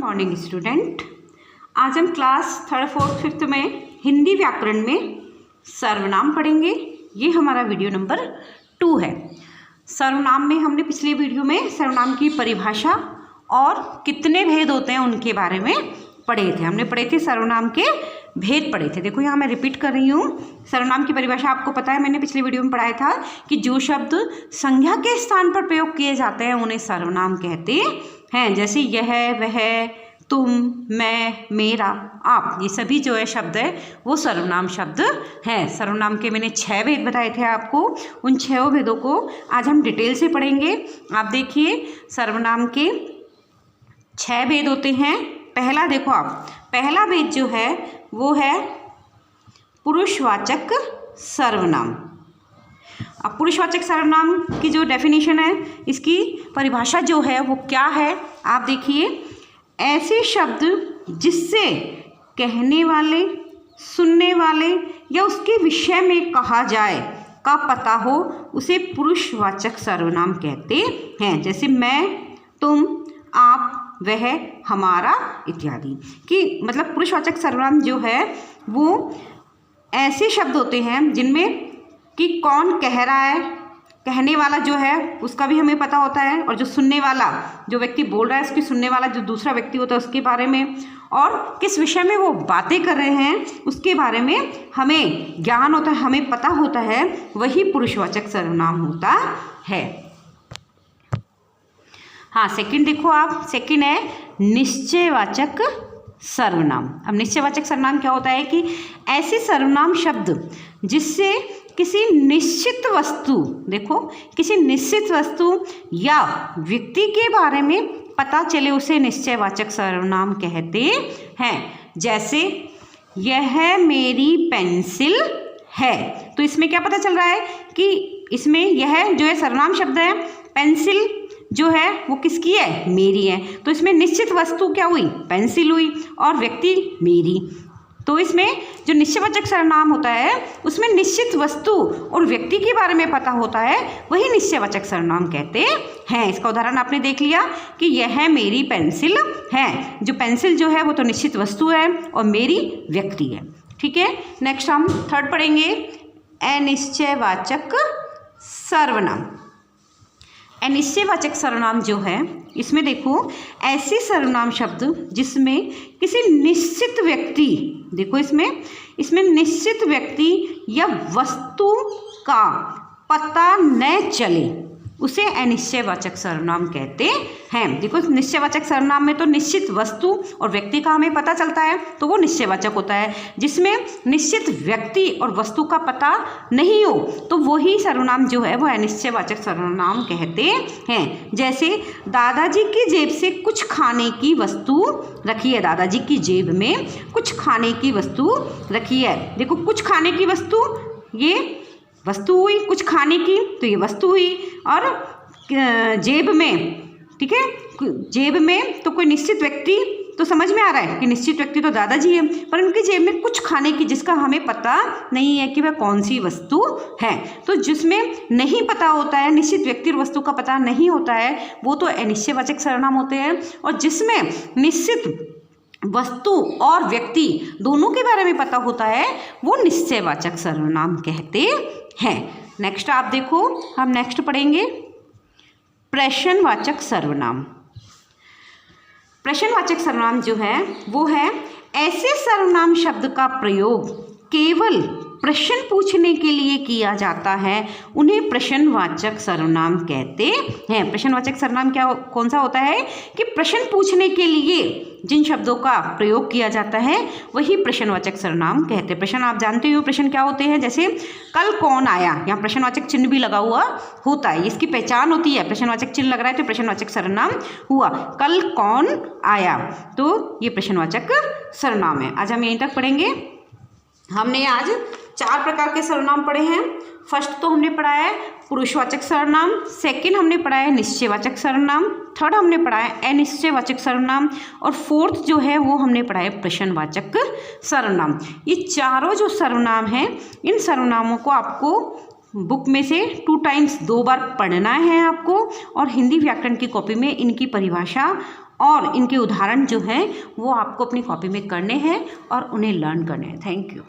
Morning student. आज हम class 3rd 4th 5th में हिंदी व्याकरण में सर्वनाम पढ़ेंगे। ये हमारा वीडियो नंबर 2 है। सर्वनाम में हमने पिछले वीडियो में सर्वनाम की परिभाषा और कितने भेद होते हैं उनके बारे में पढ़े थे। हमने पढ़े थे सर्वनाम के भेद पढ़े थे। देखो यहाँ मैं रिपीट कर रही हूँ। सर्वनाम की परिभाषा आपको पता है, मैंने पिछले वीडियो में पढ़ाया था कि जो शब्द संज्ञा के स्थान पर प्रयोग किए जाते हैं उन्हें सर्वनाम कहते हैं। जैसे यह, वह, तुम, मैं, मेरा, आप, ये सभी जो है शब्द है वो सर्वनाम शब्द हैं। सर्वनाम के मैंने 6 भेद बताए थे आपको। उन 6 भेदों को आज हम डिटेल से पढ़ेंगे। आप देखिए, सर्वनाम के 6 भेद होते हैं। पहला देखो आप, पहला भेद जो है वो है पुरुषवाचक सर्वनाम। अब पुरुषवाचक सर्वनाम की जो डेफिनेशन है, इसकी परिभाषा जो है वो क्या है, आप देखिए। ऐसे शब्द जिससे कहने वाले, सुनने वाले या उसके विषय में कहा जाए का पता हो उसे पुरुषवाचक सर्वनाम कहते हैं। जैसे मैं, तुम, आप, वह, हमारा इत्यादि कि मतलब पुरुषवाचक सर्वनाम जो है वो ऐसे शब्द होते हैं जिनमें कि कौन कह रहा है, कहने वाला जो है उसका भी हमें पता होता है, और जो सुनने वाला, जो व्यक्ति बोल रहा है उसकी सुनने वाला जो दूसरा व्यक्ति होता है उसके बारे में, और किस विषय में वो बातें कर रहे हैं उसके बारे में हमें ज्ञान होता है, हमें पता होता है, वही पुरुषवाचक सर्वनाम होता है। हाँ, सेकंड देखो आप, सेकंड है निश्चयवाचक सर्वनाम। अब निश्चयवाचक सर्वनाम क्या होता है कि ऐसे सर्वनाम शब्द जिससे किसी निश्चित वस्तु, देखो किसी निश्चित वस्तु या व्यक्ति के बारे में पता चले उसे निश्चयवाचक सर्वनाम कहते हैं। जैसे यह मेरी पेंसिल है, तो इसमें क्या पता चल रहा है कि इसमें यह जो है सर्वनाम शब्द है, पेंसिल जो है वो किसकी है, मेरी है। तो इसमें निश्चित वस्तु क्या हुई, पेंसिल हुई, और व्यक्ति मेरी। तो इसमें जो निश्चयवाचक सर्वनाम होता है उसमें निश्चित वस्तु और व्यक्ति के बारे में पता होता है, वही निश्चयवाचक सर्वनाम कहते हैं। इसका उदाहरण आपने देख लिया कि यह मेरी पेंसिल है। जो पेंसिल जो है वो तो निश्चित वस्तु है और मेरी व्यक्ति है। ठीक है, नेक्स्ट हम 3rd पढ़ेंगे, अनिश्चयवाचक सर्वनाम। अनिश्चयवाचक सर्वनाम जो है इसमें देखो ऐसे सर्वनाम शब्द जिसमें किसी निश्चित व्यक्ति, देखो इसमें निश्चित व्यक्ति या वस्तु का पता न चले उसे अनिश्चयवाचक सर्वनाम कहते हैं। देखो निश्चयवाचक सर्वनाम में तो निश्चित वस्तु और व्यक्ति का हमें पता चलता है तो वो निश्चयवाचक होता है। जिसमें निश्चित व्यक्ति और वस्तु का पता नहीं हो तो वही सर्वनाम जो है वो अनिश्चयवाचक सर्वनाम कहते हैं। जैसे दादाजी की जेब से कुछ खाने की वस्तु रखी है, दादाजी की जेब में कुछ खाने की वस्तु रखी है। देखो कुछ खाने की वस्तु, ये वस्तु हुई, कुछ खाने की तो ये वस्तु हुई, और जेब में, ठीक है, जेब में तो कोई निश्चित व्यक्ति तो समझ में आ रहा है कि निश्चित व्यक्ति तो दादाजी है, पर उनकी जेब में कुछ खाने की जिसका हमें पता नहीं है कि वह कौन सी वस्तु है। तो जिसमें नहीं पता होता है, निश्चित व्यक्ति और वस्तु का पता नहीं होता है, वो तो अनिश्चयवाचक सर्वनाम होते हैं। और जिसमें निश्चित वस्तु और व्यक्ति दोनों के बारे में पता होता है वो निश्चयवाचक सर्वनाम कहते हैं। नेक्स्ट आप देखो, हम नेक्स्ट पढ़ेंगे प्रश्नवाचक सर्वनाम। प्रश्नवाचक सर्वनाम जो है वो है ऐसे सर्वनाम शब्द का प्रयोग केवल प्रश्न पूछने के लिए किया जाता है, उन्हें प्रश्नवाचक सर्वनाम कहते हैं। प्रश्नवाचक सर्वनाम कौन सा होता है कि प्रश्न पूछने के लिए जिन शब्दों का प्रयोग किया जाता है वही प्रश्नवाचक सर्वनाम कहते हैं। प्रश्न आप जानते हो प्रश्न क्या होते हैं, जैसे कल कौन आया, यहाँ प्रश्नवाचक चिन्ह भी लगा हुआ होता है, इसकी पहचान होती है। प्रश्नवाचक चिन्ह लग रहा है तो प्रश्नवाचक सर्वनाम हुआ। कल कौन आया तो ये प्रश्नवाचक सर्वनाम है। आज हम यहीं तक पढ़ेंगे। हमने आज 4 प्रकार के सर्वनाम पढ़े हैं। फर्स्ट तो हमने पढ़ा है पुरुषवाचक सर्वनाम, सेकंड हमने पढ़ा है निश्चयवाचक सर्वनाम, थर्ड हमने पढ़ा है अनिश्चयवाचक सर्वनाम, और फोर्थ जो है वो हमने पढ़ा है प्रश्नवाचक सर्वनाम। ये चारों जो सर्वनाम हैं, इन सर्वनामों को आपको बुक में से 2 टाइम्स 2 बार पढ़ना है आपको, और हिंदी व्याकरण की कॉपी में इनकी परिभाषा और इनके उदाहरण जो है वो आपको अपनी कॉपी में करने हैं और उन्हें लर्न करने हैं। Thank you.